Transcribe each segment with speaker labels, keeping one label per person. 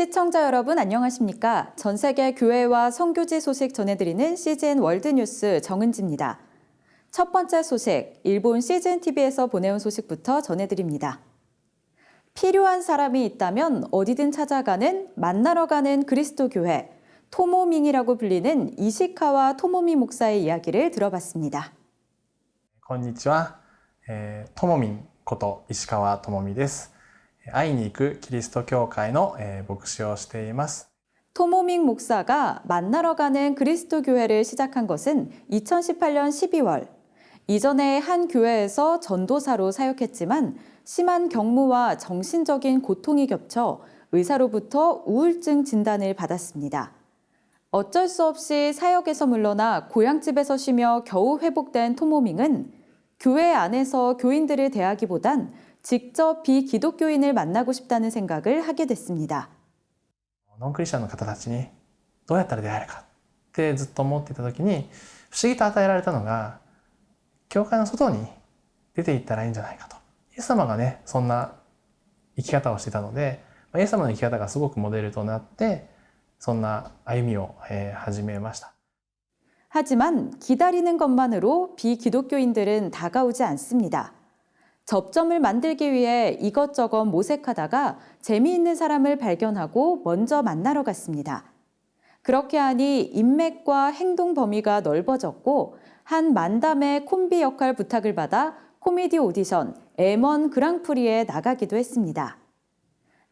Speaker 1: 시청자 여러분 안녕하십니까? 전 세계 교회와 선교지 소식 전해드리는 CGN 월드뉴스 정은지입니다. 첫 번째 소식, 일본 CGN TV에서 보내온 소식부터 전해드립니다. 필요한 사람이 있다면 어디든 찾아가는 만나러 가는 그리스도 교회, 토모밍이라고 불리는 이시카와 토모미 목사의 이야기를 들어봤습니다.
Speaker 2: こんにちは、ともみんこと石川ともみです。会いに行くキリスト教会の牧師をしています。
Speaker 1: 토모밍 목사가 만나러 가는 그리스도 교회를 시작한 것은 2018년 12월. 이전에 한 교회에서 전도사로 사역했지만 심한 경무와 정신적인 고통이 겹쳐 의사로부터 우울증 진단을 받았습니다. 어쩔 수 없이 사역에서 물러나 고향집에서 쉬며 겨우 회복된 토모밍은 교회 안에서 교인들을 대하기보단 직접 비기독교인을 만나고 싶다는 생각을 하게 됐습니다.
Speaker 2: ノンクリスチャンの方たちにどうやったら出会えるかってずっと思っていた時に不思議と与えられたのが教会の外に出て行ったらいいんじゃないかと。イエス様がねそんな生き方をしていたのでイエス様の生き方がすごくモデルとなってそんな歩みを始めました。
Speaker 1: 하지만 기다리는 것만으로 비기독교인들은 다가오지 않습니다. 접점을 만들기 위해 이것저것 모색하다가 재미있는 사람을 발견하고 먼저 만나러 갔습니다. 그렇게 하니 인맥과 행동 범위가 넓어졌고 한 만담의 콤비 역할 부탁을 받아 코미디 오디션 M1 그랑프리에 나가기도 했습니다.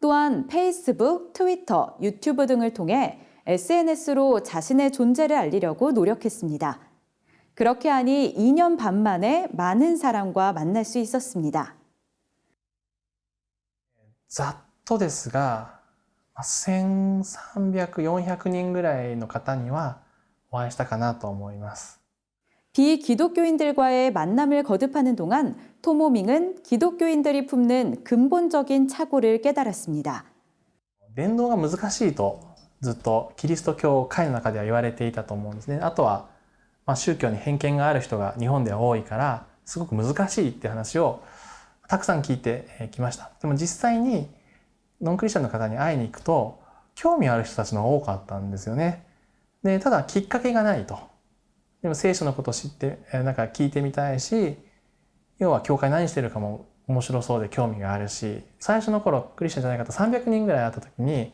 Speaker 1: 또한 페이스북, 트위터, 유튜브 등을 통해 SNS로 자신의 존재를 알리려고 노력했습니다. 그렇게 하니 2년 반 만에 많은 사람과 만날 수 있었습니다.
Speaker 2: ざっとですが1300、400人ぐらいの方にはお会いしたかなと思います。
Speaker 1: 비기독교인들과의 만남을 거듭하는 동안 토모밍은 기독교인들이 품는 근본적인 착오를 깨달았습니다.
Speaker 2: 伝道が難しいとずっとキリスト教会の中では言われていたと思うんですね。あとは、宗教に偏見がある人が日本では多いからすごく難しいって話をたくさん聞いてきました。でも実際にノンクリスチャンの方に会いに行くと興味ある人たちの方が多かったんですよね。でただきっかけがないと。でも聖書のことを知ってなんか聞いてみたいし、要は教会何してるかも面白そうで興味があるし、最初の頃クリスチャンじゃない方300人ぐらい会った時に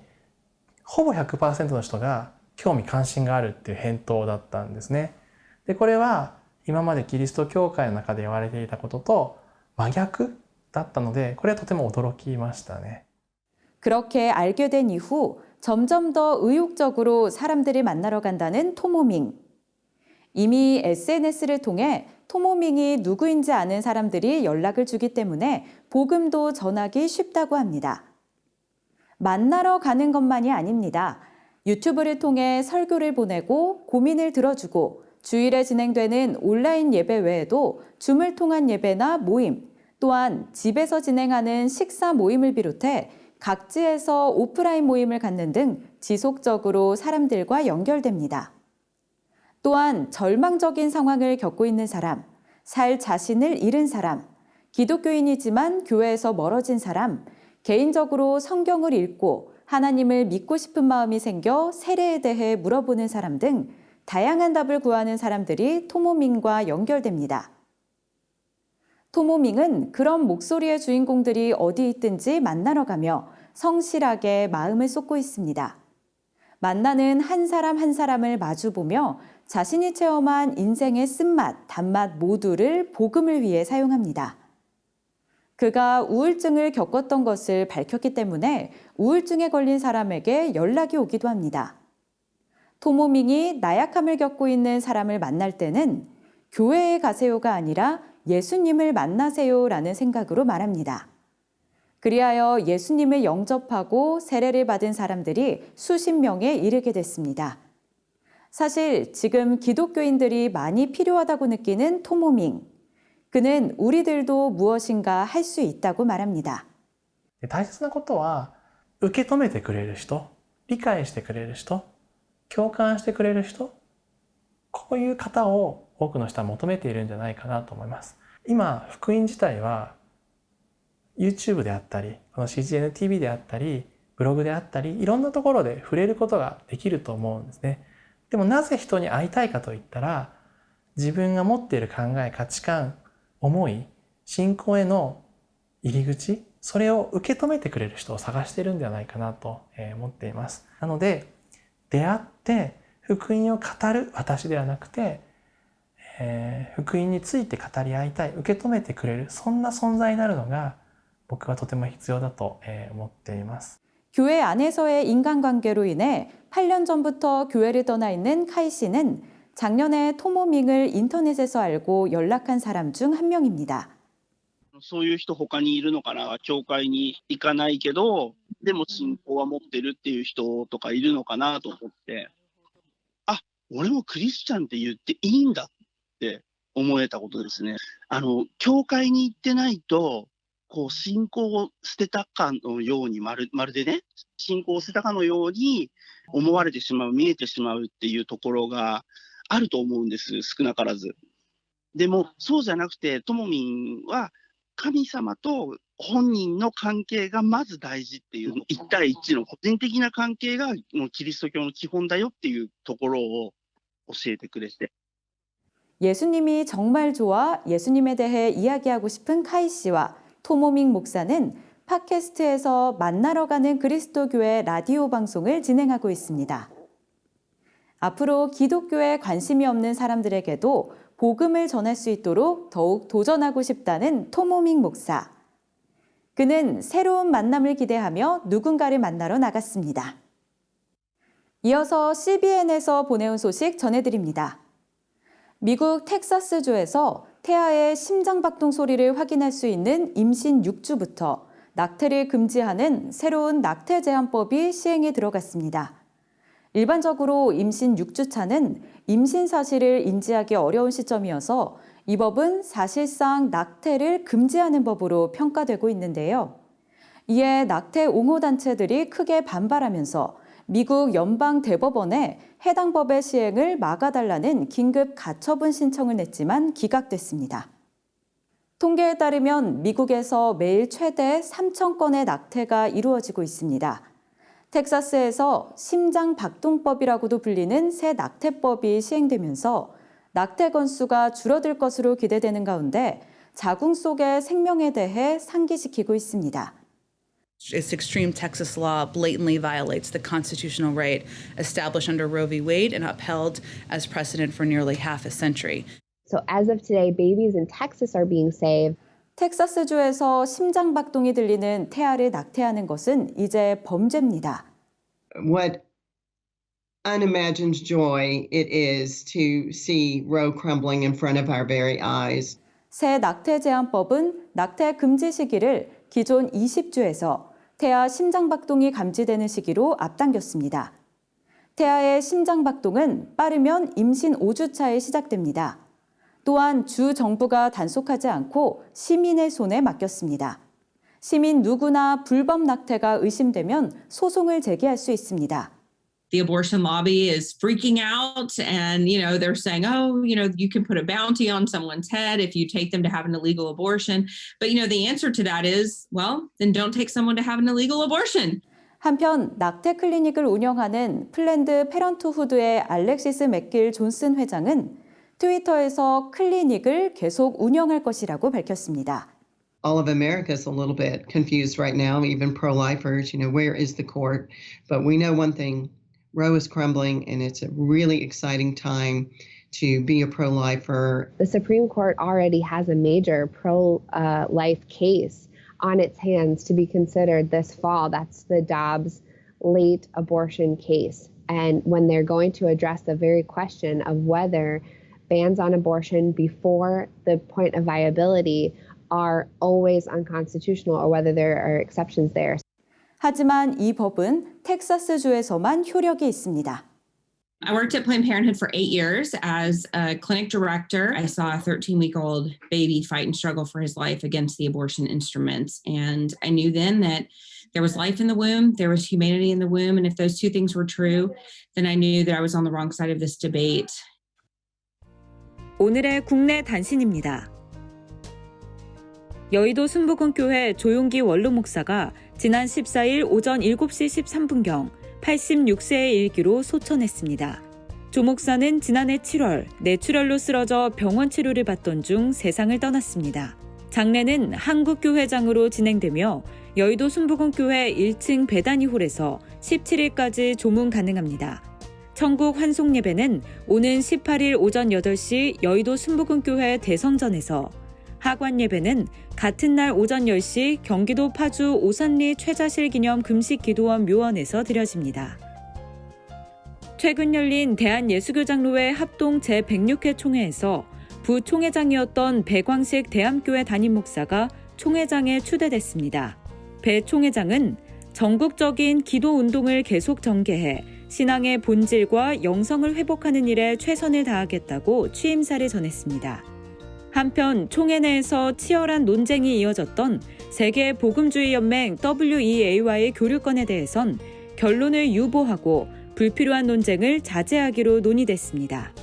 Speaker 2: ほぼ 100% の人が興味関心があるっていう返答だったんですね。でこれは今までキリスト教会の中で言われていたことと真逆だったので、これはとても驚きましたね。
Speaker 1: 그렇게 알게 된 이후 점점 더 의욕적으로 사람들을 만나러 간다는 토모밍. 이미 SNS를 통해 토모밍이 누구인지 아는 사람들이 연락을 주기 때문에 복음도 전하기 쉽다고 합니다. 만나러 가는 것만이 아닙니다. 유튜브를 통해 설교를 보내고 고민을 들어주고 주일에 진행되는 온라인 예배 외에도 줌을 통한 예배나 모임, 또한 집에서 진행하는 식사 모임을 비롯해 각지에서 오프라인 모임을 갖는 등 지속적으로 사람들과 연결됩니다. 또한 절망적인 상황을 겪고 있는 사람, 살 자신을 잃은 사람, 기독교인이지만 교회에서 멀어진 사람, 개인적으로 성경을 읽고 하나님을 믿고 싶은 마음이 생겨 세례에 대해 물어보는 사람 등 다양한 답을 구하는 사람들이 토모밍과 연결됩니다. 토모밍은 그런 목소리의 주인공들이 어디 있든지 만나러 가며 성실하게 마음을 쏟고 있습니다. 만나는 한 사람 한 사람을 마주보며 자신이 체험한 인생의 쓴맛, 단맛 모두를 복음을 위해 사용합니다. 그가 우울증을 겪었던 것을 밝혔기 때문에 우울증에 걸린 사람에게 연락이 오기도 합니다. 토모밍이 나약함을 겪고 있는 사람을 만날 때는 교회에 가세요가 아니라 예수님을 만나세요라는 생각으로 말합니다. 그리하여 예수님을 영접하고 세례를 받은 사람들이 수십 명에 이르게 됐습니다. 사실 지금 기독교인들이 많이 필요하다고 느끼는 토모밍. 그는 우리들도 무엇인가 할 수 있다고 말합니다.
Speaker 2: 大切なことは受け止めてくれる人、理解してくれる人、共感してくれる人、こういう方を多くの人は求めているんじゃないかなと思います。今福音自体は YouTube であったりこの CGN TV であったりブログであったりいろんなところで触れることができると思うんですね。でもなぜ人に会いたいかといったら、自分が持っている考え、価値観、思い、信仰への入り口、それを受け止めてくれる人を探しているんではないかなと思っています。なので、出会って福音を語る私ではなくて、福音について語り合いたい、受け止めてくれる、そんな存在になるのが僕はとても必要だと思っています。
Speaker 1: 교회 안에서의 인간관계로 인해 8년 전부터 교회를 떠나 있는 카이 씨는 작년에 토모밍을 인터넷에서 알고 연락한 사람 중 한 명입니다.
Speaker 3: そういう人他にいるのかな、教会に行かないけど、でも信仰は持ってるっていう人とかいるのかなと思って、あ、俺もクリスチャンって言っていいんだって思えたことですね。教会に行ってないと、こう信仰を捨てたかのようにまるでね、信仰を捨てたかのように思われてしまう、見えてしまうっていうところがあると思うんです、少なからず。でもそうじゃなくて、ともみんは神様と本人の関係がまず大事っていう、1対1の個人的な関係がもうキリスト教の基本だよっていうところを教えてくれて。
Speaker 1: 예수님이 정말 좋아 예수님에 대해 이야기하고 싶은 카이 씨와 토모밍 목사는 팟캐스트에서 만나러 가는 그리스도교회 라디오 방송을 진행하고 있습니다. 앞으로 기독교에 관심이 없는 사람들에게도 복음을 전할 수 있도록 더욱 도전하고 싶다는 토모밍 목사. 그는 새로운 만남을 기대하며 누군가를 만나러 나갔습니다. 이어서 CBN에서 보내온 소식 전해드립니다. 미국 텍사스주에서 태아의 심장박동 소리를 확인할 수 있는 임신 6주부터 낙태를 금지하는 새로운 낙태 제한법이 시행에 들어갔습니다. 일반적으로 임신 6주 차는 임신 사실을 인지하기 어려운 시점이어서 이 법은 사실상 낙태를 금지하는 법으로 평가되고 있는데요. 이에 낙태 옹호 단체들이 크게 반발하면서 미국 연방 대법원에 해당 법의 시행을 막아달라는 긴급 가처분 신청을 냈지만 기각됐습니다. 통계에 따르면 미국에서 매일 최대 3,000건의 낙태가 이루어지고 있습니다. 텍사스에서 심장박동법이라고도 불리는 새 낙태법이 시행되면서 낙태 건수가 줄어들 것으로 기대되는 가운데 자궁 속의 생명에 대해 상기시키고 있습니다.
Speaker 4: Its extreme Texas law blatantly violates the constitutional right established under Roe v. Wade and upheld as precedent for nearly half a century.
Speaker 5: So as of today, babies in Texas are being saved.
Speaker 1: 텍사스주에서 심장박동이 들리는 태아를 낙태하는 것은 이제 범죄입니다.
Speaker 6: What unimagined joy it is to see Roe crumbling in front of our very eyes.
Speaker 1: 새 낙태 제한법은 낙태 금지 시기를 기존 20주에서 태아 심장박동이 감지되는 시기로 앞당겼습니다. 태아의 심장박동은 빠르면 임신 5주 차에 시작됩니다. 또한 주 정부가 단속하지 않고 시민의 손에 맡겼습니다. 시민 누구나 불법 낙태가 의심되면 소송을 제기할 수 있습니다.
Speaker 7: The abortion lobby is freaking out and, they're saying, you can put a bounty on someone's head if you take them to have an illegal abortion. But, the answer to that is, well, then don't take someone to have an illegal abortion.
Speaker 1: 한편 낙태 클리닉을 운영하는 플랜드 페런트후드의 알렉시스 맥길 존슨 회장은 트위터에서 클리닉을 계속 운영할 것이라고 밝혔습니다.
Speaker 6: All of America is a little bit confused right now, even pro-lifers, where is the court? But we know one thing, Roe is crumbling and it's a really exciting time to be a pro-lifer.
Speaker 5: The Supreme Court already has a major pro-life case on its hands to be considered this fall. That's the Dobbs late abortion case. And when they're going to address the very question of whether bans on abortion before the point of viability are always unconstitutional or whether there are exceptions there.
Speaker 1: 하지만 이 법은 텍사스주에서만 효력이 있습니다.
Speaker 7: I worked at Planned Parenthood for 8 years as a clinic director. I saw a 13-week-old baby fight and struggle for his life against the abortion instruments. And I knew then that there was life in the womb, there was humanity in the womb. And if those two things were true, then I knew that I was on the wrong side of this debate.
Speaker 1: 오늘의 국내 단신입니다. 여의도 순복음교회 조용기 원로 목사가 지난 14일 오전 7시 13분경 86세의 일기로 소천했습니다. 조 목사는 지난해 7월 뇌출혈로 쓰러져 병원 치료를 받던 중 세상을 떠났습니다. 장례는 한국교회장으로 진행되며 여의도 순복음교회 1층 배단위홀에서 17일까지 조문 가능합니다. 천국 환송 예배는 오는 18일 오전 8시 여의도 순복음교회 대성전에서, 하관 예배는 같은 날 오전 10시 경기도 파주 오산리 최자실 기념 금식 기도원 묘원에서 드려집니다. 최근 열린 대한예수교장로회 합동 제106회 총회에서 부총회장이었던 배광식 대암교회 담임 목사가 총회장에 추대됐습니다. 배 총회장은 전국적인 기도 운동을 계속 전개해 신앙의 본질과 영성을 회복하는 일에 최선을 다하겠다고 취임사를 전했습니다. 한편 총회 내에서 치열한 논쟁이 이어졌던 세계 복음주의 연맹 WEA와의 교류권에 대해선 결론을 유보하고 불필요한 논쟁을 자제하기로 논의됐습니다.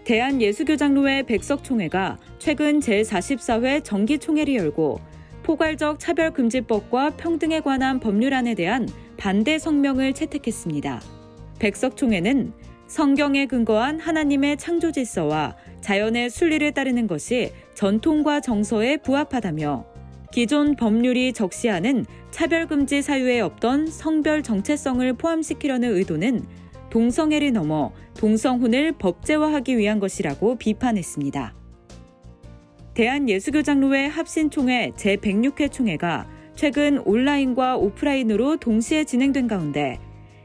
Speaker 1: 대한예수교장로회 백석총회가 최근 제44회 정기총회를 열고 포괄적 차별금지법과 평등에 관한 법률안에 대한 반대 성명을 채택했습니다. 백석총회는 성경에 근거한 하나님의 창조 질서와 자연의 순리를 따르는 것이 전통과 정서에 부합하다며, 기존 법률이 적시하는 차별금지 사유에 없던 성별 정체성을 포함시키려는 의도는 동성애를 넘어 동성혼을 법제화하기 위한 것이라고 비판했습니다. 대한예수교장로회 합신총회 제106회 총회가 최근 온라인과 오프라인으로 동시에 진행된 가운데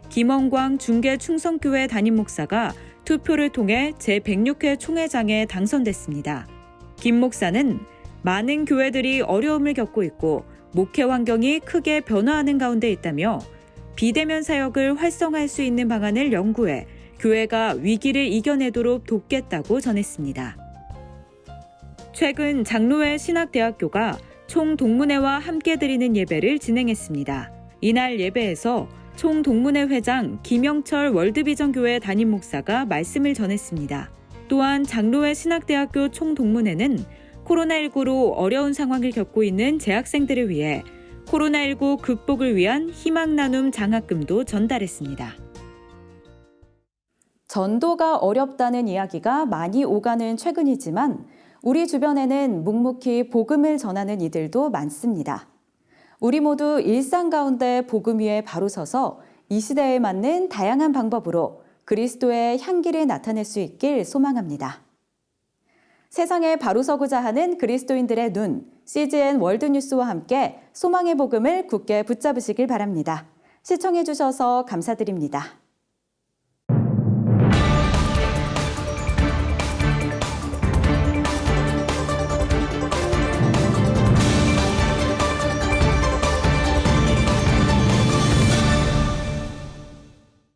Speaker 1: 김원광 중계충성교회 담임 목사가 투표를 통해 제106회 총회장에 당선됐습니다. 김 목사는 많은 교회들이 어려움을 겪고 있고 목회 환경이 크게 변화하는 가운데 있다며 비대면 사역을 활성화할 수 있는 방안을 연구해 교회가 위기를 이겨내도록 돕겠다고 전했습니다. 최근 장로회 신학대학교가 총동문회와 함께 드리는 예배를 진행했습니다. 이날 예배에서 총동문회 회장 김영철 월드비전교회 담임 목사가 말씀을 전했습니다. 또한 장로회 신학대학교 총동문회는 코로나19로 어려운 상황을 겪고 있는 재학생들을 위해 코로나19 극복을 위한 희망 나눔 장학금도 전달했습니다. 전도가 어렵다는 이야기가 많이 오가는 최근이지만 우리 주변에는 묵묵히 복음을 전하는 이들도 많습니다. 우리 모두 일상 가운데 복음 위에 바로 서서 이 시대에 맞는 다양한 방법으로 그리스도의 향기를 나타낼 수 있길 소망합니다. 세상에 바로 서고자 하는 그리스도인들의 눈, CGN 월드뉴스와 함께 소망의 복음을 굳게 붙잡으시길 바랍니다. 시청해 주셔서 감사드립니다.